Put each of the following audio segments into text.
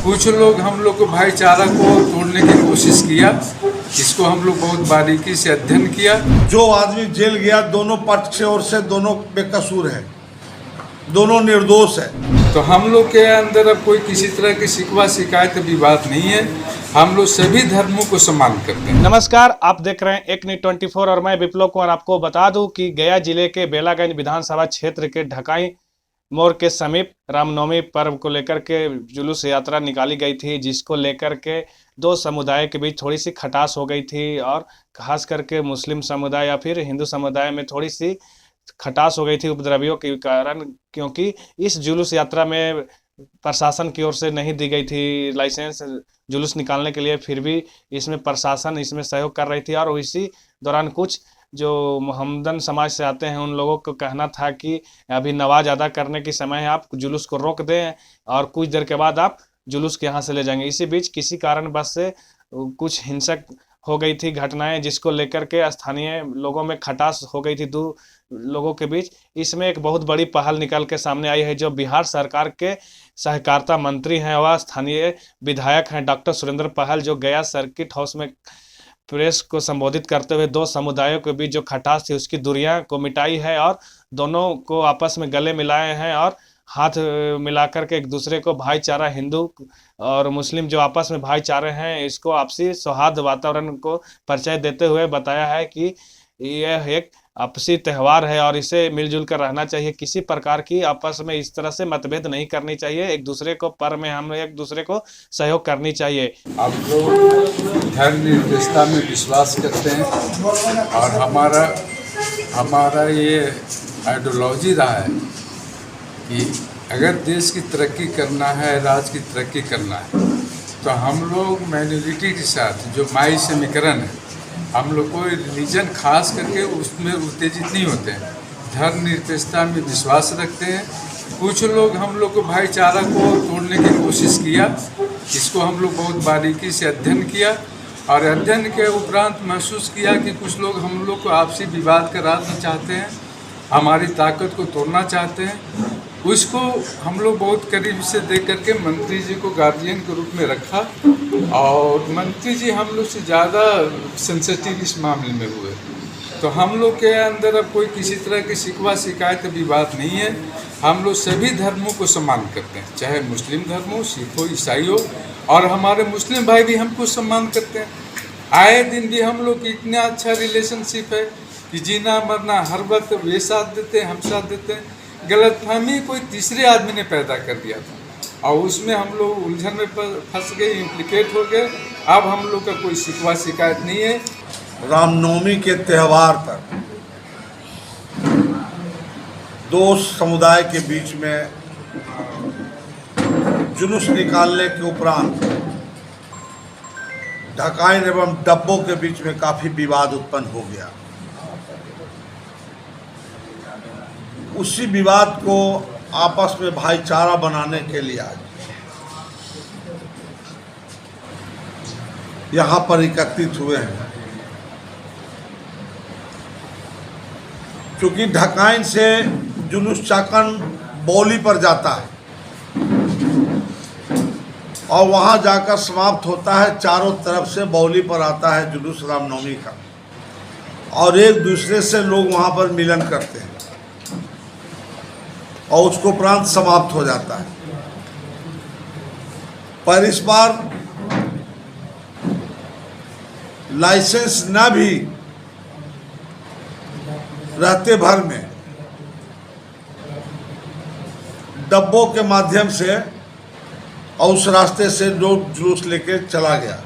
कुछ लोग हम लोग को भाईचारा को तोड़ने की कोशिश किया, इसको हम लोग बहुत बारीकी से अध्ययन किया। जो आदमी जेल गया दोनों पक्ष से ओर से दोनों बेकसूर है, दोनों निर्दोष है। तो हम लोग के अंदर अब कोई किसी तरह की शिकवा शिकायत विवाद नहीं है। हम लोग सभी धर्मों को सम्मान करते हैं। नमस्कार, आप देख रहे हैं एक न्यूज़ 24 और मैं विप्लव कुमार। आपको बता दूं कि गया जिले के बेलागंज विधानसभा क्षेत्र के ढकाई मोड़ के समीप रामनवमी पर्व को लेकर के जुलूस यात्रा निकाली गई थी, जिसको लेकर के दो समुदाय के बीच थोड़ी सी खटास हो गई थी और खास करके मुस्लिम समुदाय या फिर हिंदू समुदाय में थोड़ी सी खटास हो गई थी उपद्रवियों के कारण, क्योंकि इस जुलूस यात्रा में प्रशासन की ओर से नहीं दी गई थी लाइसेंस जुलूस निकालने के लिए। फिर भी इसमें प्रशासन इसमें सहयोग कर रही थी और इसी दौरान कुछ जो मोहम्मदन समाज से आते हैं उन लोगों को कहना था कि अभी नमाज अदा करने के समय है, आप जुलूस को रोक दें और कुछ देर के बाद आप जुलूस के यहाँ से ले जाएंगे। इसी बीच किसी कारणवश से कुछ हिंसक हो गई थी घटनाएं, जिसको लेकर के स्थानीय लोगों में खटास हो गई थी दो लोगों के बीच। इसमें एक बहुत बड़ी पहल निकल के सामने आई है। जो बिहार सरकार के सहकारिता मंत्री हैं वह स्थानीय विधायक हैं डॉक्टर सुरेंद्र पहल, जो गया सर्किट हाउस में प्रेस को संबोधित करते हुए दो समुदायों के बीच जो खटास थी उसकी दूरियां को मिटाई है और दोनों को आपस में गले मिलाए हैं और हाथ मिलाकर के एक दूसरे को भाईचारा, हिंदू और मुस्लिम जो आपस में भाईचारे हैं, इसको आपसी सौहार्द वातावरण को परिचय देते हुए बताया है कि यह एक आपसी त्यौहार है और इसे मिलजुल कर रहना चाहिए। किसी प्रकार की आपस में इस तरह से मतभेद नहीं करनी चाहिए, एक दूसरे को पर्व में हम एक दूसरे को सहयोग करनी चाहिए। आप लोग धर्मनिरपेक्षता में विश्वास करते हैं और हमारा ये आइडियोलॉजी रहा है कि अगर देश की तरक्की करना है, राज्य की तरक्की करना है, तो हम लोग माइनॉरिटी के साथ जो माई समीकरण है, हम लोग को रिलीजन खास करके उसमें उत्तेजित नहीं होते हैं, धर्मनिरपेक्षता में विश्वास रखते हैं। कुछ लोग हम लोग को भाईचारा को तोड़ने की कोशिश किया, इसको हम लोग बहुत बारीकी से अध्ययन किया और अध्ययन के उपरांत महसूस किया कि कुछ लोग हम लोग को आपसी विवाद कराना चाहते हैं, हमारी ताकत को तोड़ना चाहते हैं। उसको हम लोग बहुत करीब से देख करके मंत्री जी को गार्जियन के रूप में रखा और मंत्री जी हम लोग से ज़्यादा सेंसिटिव इस मामले में हुए। तो हम लोग के अंदर अब कोई किसी तरह की शिकवा शिकायत विवाद नहीं है। हम लोग सभी धर्मों को सम्मान करते हैं, चाहे मुस्लिम धर्म हो, सिख हो, ईसाई हो, और हमारे मुस्लिम भाई भी हमको सम्मान करते हैं। आए दिन भी हम लोग की इतना अच्छा रिलेशनशिप है कि जीना मरना हर वक्त वे साथ देते हैं, हम साथ देते हैं। गलतफहमी कोई तीसरे आदमी ने पैदा कर दिया था और उसमें हम लोग उलझन में फंस गए, इम्प्लिकेट हो गए। अब हम लोग का कोई शिकवा शिकायत नहीं है। रामनवमी के त्यौहार पर दो समुदाय के बीच में जुलूस निकालने के उपरांत ढकाइन एवं डब्बों के बीच में काफ़ी विवाद उत्पन्न हो गया। उसी विवाद को आपस में भाईचारा बनाने के लिए आज यहाँ पर एकत्रित हुए हैं। क्योंकि ढकाइन से जुलूस चाकन बौली पर जाता है और वहाँ जाकर समाप्त होता है। चारों तरफ से बौली पर आता है जुलूस रामनवमी का और एक दूसरे से लोग वहाँ पर मिलन करते हैं और उसको उपरांत समाप्त हो जाता है। पर इस बार लाइसेंस न भी रहते भर में डब्बों के माध्यम से और उस रास्ते से लोग जुलूस लेके चला गया।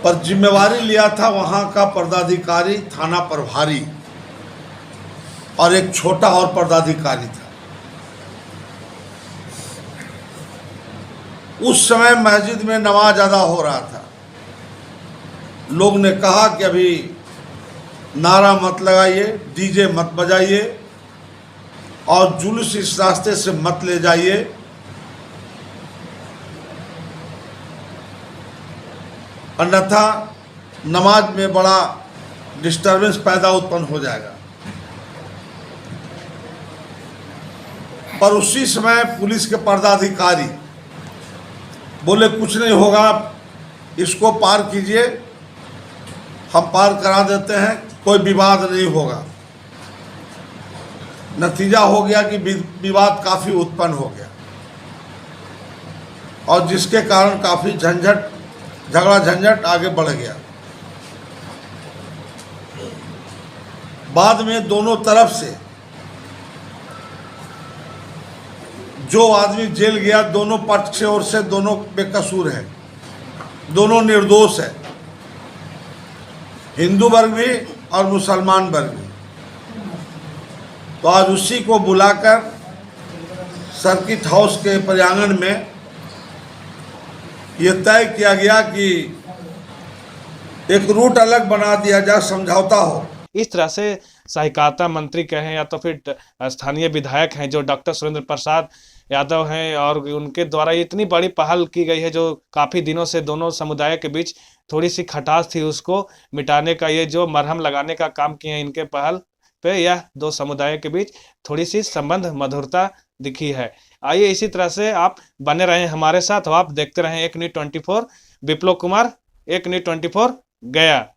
पर जिम्मेवारी लिया था वहाँ का पदाधिकारी, थाना प्रभारी और एक छोटा और पदाधिकारी था। उस समय मस्जिद में नमाज अदा हो रहा था। लोग ने कहा कि अभी नारा मत लगाइए, डीजे मत बजाइए और जुलूस इस रास्ते से मत ले जाइए। अन्यथा नमाज में बड़ा डिस्टरबेंस पैदा उत्पन्न हो जाएगा। पर उसी समय पुलिस के पदाधिकारी बोले कुछ नहीं होगा, इसको पार कीजिए, हम पार करा देते हैं, कोई विवाद नहीं होगा। नतीजा हो गया कि विवाद काफ़ी उत्पन्न हो गया और जिसके कारण काफ़ी झगड़ा झंझट आगे बढ़ गया। बाद में दोनों तरफ से जो आदमी जेल गया, दोनों पक्ष से ओर से दोनों बेकसूर हैं, दोनों निर्दोष हैं, हिंदू वर्ग भी और मुसलमान वर्ग भी। तो आज उसी को बुलाकर सर्किट हाउस के प्रांगण में ये तय किया गया कि एक रूट अलग बना दिया जाए, समझौता हो। इस तरह से सहकारिता मंत्री कहें या तो फिर स्थानीय विधायक हैं जो डॉक्टर सुरेंद्र प्रसाद यादव हैं, और उनके द्वारा इतनी बड़ी पहल की गई है जो काफ़ी दिनों से दोनों समुदाय के बीच थोड़ी सी खटास थी, उसको मिटाने का ये जो मरहम लगाने का काम किए हैं, इनके पहल पे यह दो समुदाय के बीच थोड़ी सी संबंध मधुरता दिखी है। आइए इसी तरह से आप बने रहें हमारे साथ और आप देखते रहें एक न्यूज़ 24। विप्लव कुमार, एक न्यूज़ 24 गया।